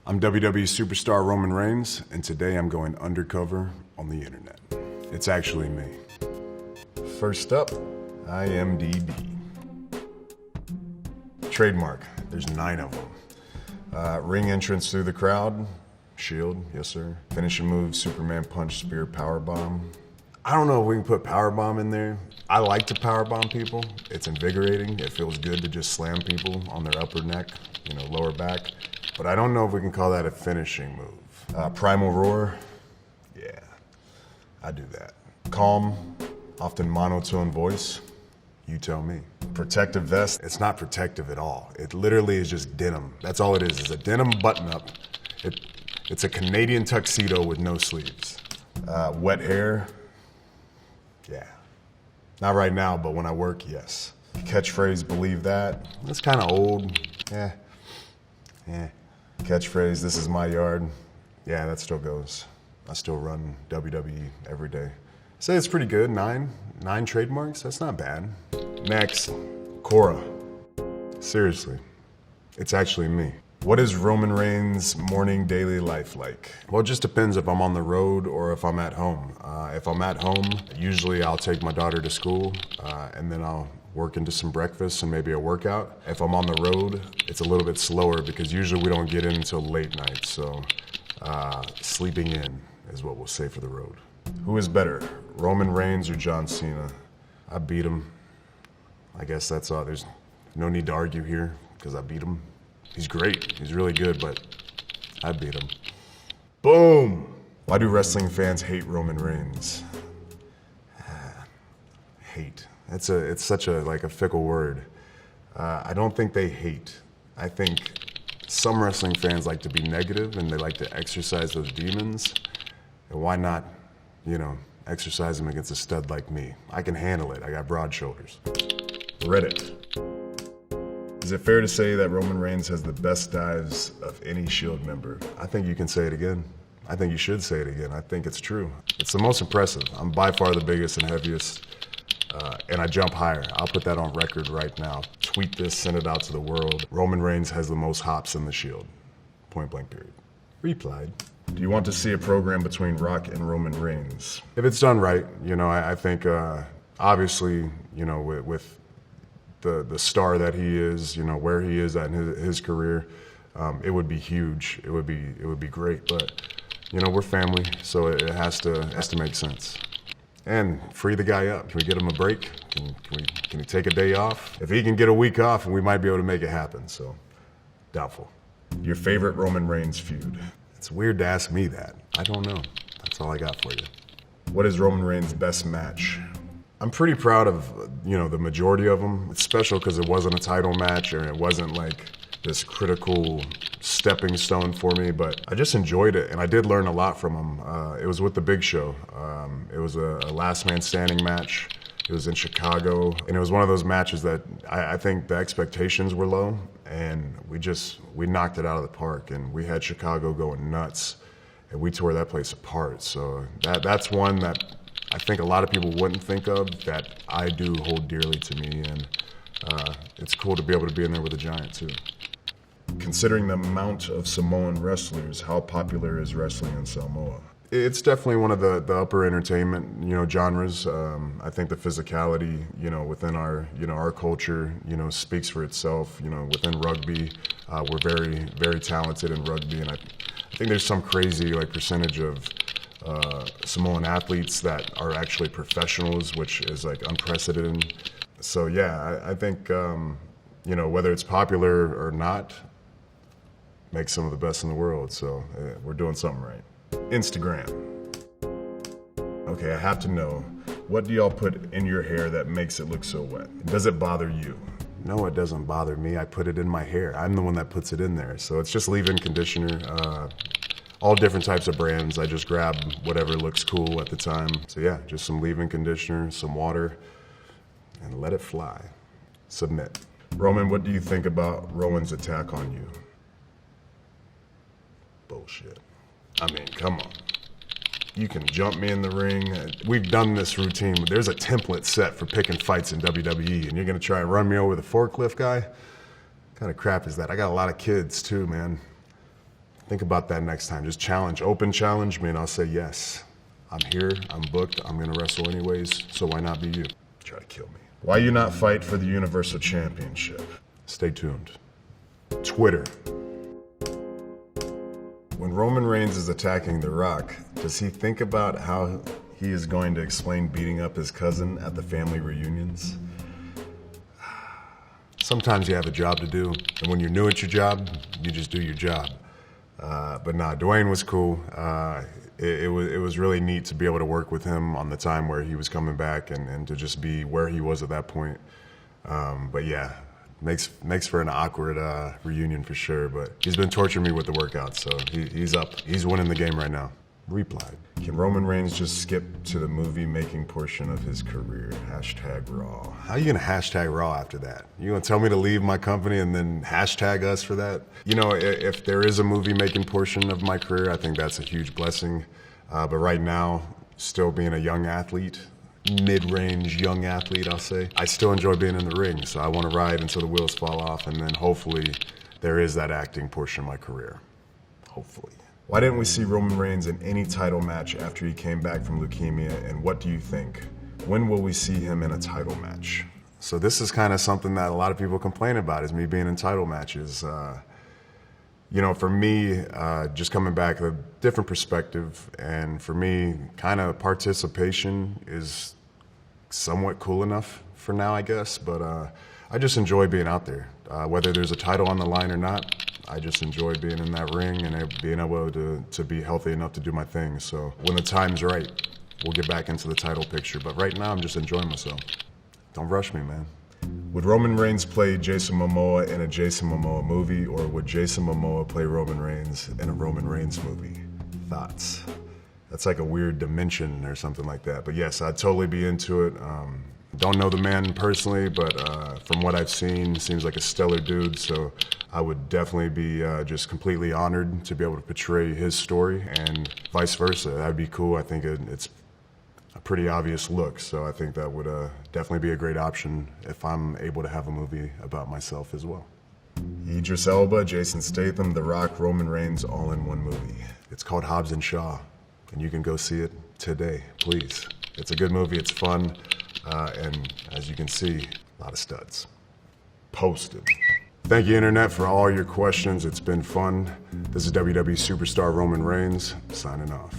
I'm WWE superstar Roman Reigns, and today I'm going undercover on the internet. It's actually me. First up, IMDb. Trademark, there's 9 of them. Ring entrance through the crowd, Shield, yes sir. Finishing move, Superman punch, spear, powerbomb. I don't know if we can put powerbomb in there. I like to powerbomb people. It's invigorating. It feels good to just slam people on their upper neck, lower back. But I don't know if we can call that a finishing move. Primal roar, yeah, I do that. Calm, often monotone voice, you tell me. Protective vest, it's not protective at all. It literally is just denim. That's all it is. It's a denim button-up. It's a Canadian tuxedo with no sleeves. Wet hair, yeah. Not right now, but when I work, yes. Catchphrase, believe that. That's kind of old, yeah. Catchphrase, this is my yard. Yeah, that still goes. I still run WWE every day. Say it's pretty good, 9 trademarks, that's not bad. Next, Cora. Seriously, it's actually me. What is Roman Reigns' morning daily life like? Well, it just depends if I'm on the road or if I'm at home. If I'm at home, usually I'll take my daughter to school and then I'll work into some breakfast and maybe a workout. If I'm on the road, it's a little bit slower because usually we don't get in until late night. So sleeping in is what we'll say for the road. Who is better, Roman Reigns or John Cena? I beat him. I guess that's all. There's no need to argue here because I beat him. He's great. He's really good, but I beat him. Boom! Why do wrestling fans hate Roman Reigns? Hate. It's such a fickle word. I don't think they hate. I think some wrestling fans like to be negative and they like to exercise those demons. And why not, exercise them against a stud like me? I can handle it. I got broad shoulders. Reddit. Is it fair to say that Roman Reigns has the best dives of any Shield member? I think you can say it again. I think you should say it again. I think it's true. It's the most impressive. I'm by far the biggest and heaviest. And I jump higher. I'll put that on record right now. Tweet this, send it out to the world. Roman Reigns has the most hops in the Shield. Point blank period. Replied. Do you want to see a program between Rock and Roman Reigns? If it's done right, I think obviously, with the star that he is, where he is at in his career, it would be huge. It would be great. But we're family, so it has to make sense. And free the guy up. Can we get him a break? Can he take a day off? If he can get a week off, we might be able to make it happen. So, doubtful. Your favorite Roman Reigns feud? It's weird to ask me that. I don't know. That's all I got for you. What is Roman Reigns' best match? I'm pretty proud of, the majority of them. It's special because it wasn't a title match or it wasn't like this critical stepping stone for me, but I just enjoyed it and I did learn a lot from him. It was with the Big Show. It was a last man standing match. It was in Chicago and it was one of those matches that I think the expectations were low and we knocked it out of the park and we had Chicago going nuts and we tore that place apart. So that's one that I think a lot of people wouldn't think of that I do hold dearly to me, and it's cool to be able to be in there with a giant too. Considering the amount of Samoan wrestlers, how popular is wrestling in Samoa? It's definitely one of the upper entertainment, genres. I think the physicality, within our culture, speaks for itself. Within rugby, we're very, very talented in rugby, and I think there's some crazy percentage of Samoan athletes that are actually professionals, which is unprecedented. So yeah, I think whether it's popular or not, makes some of the best in the world. So we're doing something right. Instagram. Okay, I have to know, what do y'all put in your hair that makes it look so wet? Does it bother you? No, it doesn't bother me. I put it in my hair. I'm the one that puts it in there. So it's just leave-in conditioner. All different types of brands. I just grab whatever looks cool at the time. So yeah, just some leave-in conditioner, some water, and let it fly. Submit. Roman, what do you think about Rowan's attack on you? Bullshit. I mean, come on. You can jump me in the ring. We've done this routine. There's a template set for picking fights in WWE, and you're gonna try and run me over the forklift guy? What kind of crap is that? I got a lot of kids too, man. Think about that next time. Just open challenge me, and I'll say yes. I'm here, I'm booked, I'm gonna wrestle anyways, so why not be you? Try to kill me. Why you not fight for the Universal Championship? Stay tuned. Twitter. When Roman Reigns is attacking The Rock, does he think about how he is going to explain beating up his cousin at the family reunions? Sometimes you have a job to do, and when you're new at your job, you just do your job. But nah, Dwayne was cool. It was really neat to be able to work with him on the time where he was coming back and to just be where he was at that point. But yeah, makes for an awkward reunion for sure. But he's been torturing me with the workouts, so he's up. He's winning the game right now. Replied. Can Roman Reigns just skip to the movie-making portion of his career? #Raw. How are you gonna #Raw after that? You gonna tell me to leave my company and then hashtag us for that? You know, if there is a movie-making portion of my career, I think that's a huge blessing. But right now, still being a young athlete, mid-range young athlete, I'll say, I still enjoy being in the ring, so I want to ride until the wheels fall off, and then hopefully there is that acting portion of my career. Hopefully. Why didn't we see Roman Reigns in any title match after he came back from leukemia, and what do you think? When will we see him in a title match? So this is kind of something that a lot of people complain about, is me being in title matches. You know, for me, just coming back, a different perspective, and for me, kind of participation is somewhat cool enough for now, I guess, but I just enjoy being out there. Whether there's a title on the line or not, I just enjoy being in that ring and being able to be healthy enough to do my thing. So when the time's right, we'll get back into the title picture. But right now, I'm just enjoying myself. Don't rush me, man. Would Roman Reigns play Jason Momoa in a Jason Momoa movie, or would Jason Momoa play Roman Reigns in a Roman Reigns movie? Thoughts? That's like a weird dimension or something like that. But yes, I'd totally be into it. Don't know the man personally, but from what I've seen, seems like a stellar dude. So I would definitely be just completely honored to be able to portray his story, and vice versa. That'd be cool. I think it's a pretty obvious look, so I think that would definitely be a great option if I'm able to have a movie about myself as well. Idris Elba, Jason Statham, The Rock, Roman Reigns, all in one movie. It's called Hobbs and Shaw, and you can go see it today, please. It's a good movie, it's fun, and as you can see, a lot of studs. Posted. Thank you, Internet, for all your questions. It's been fun. This is WWE Superstar Roman Reigns, signing off.